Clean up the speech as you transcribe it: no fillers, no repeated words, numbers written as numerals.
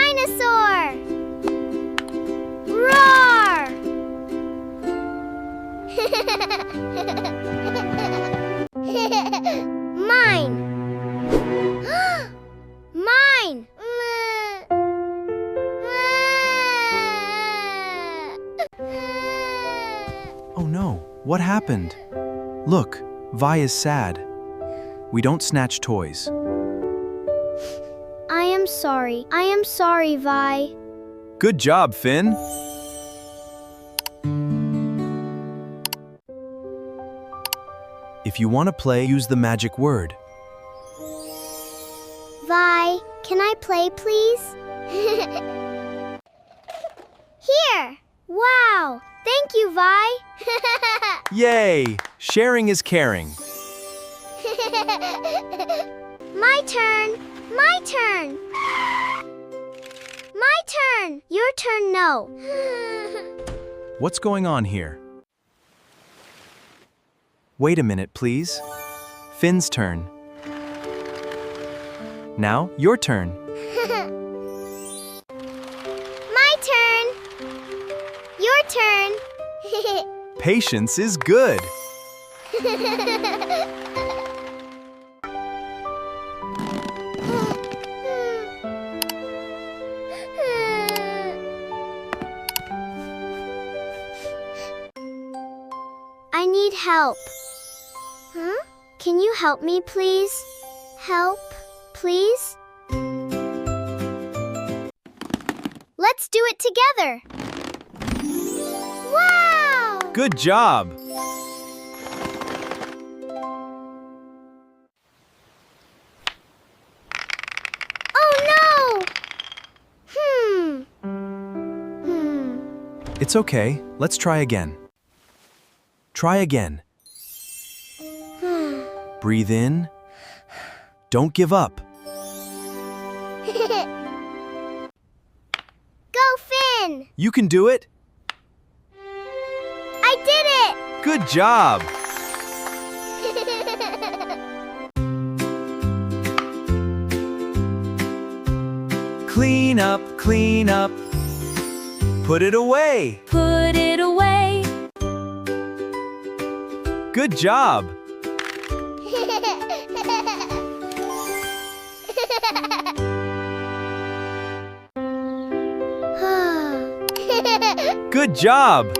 dinosaur! Roar! Mine! Mine! Oh no, what happened? Look, Vi is sad. We don't snatch toys. I am sorry. I am sorry, Vi. Good job, Finn. If you want to play, use the magic word. Vi, can I play, please? Here! Wow! Thank you, Vi! Yay! Sharing is caring. My turn! My turn! My turn! Your turn, no. What's going on here? Wait a minute, please. Finn's turn. Now, your turn. My turn! Your turn! Patience is good. I need help. Huh? Can you help me, please? Help, please? Let's do it together. Wow! Good job. Oh no! It's okay. Let's try again. Try again. Breathe in. Don't give up. Go, Finn! You can do it. I did it! Good job. Clean up, clean up. Put it away. Put it away. Good job. Good job.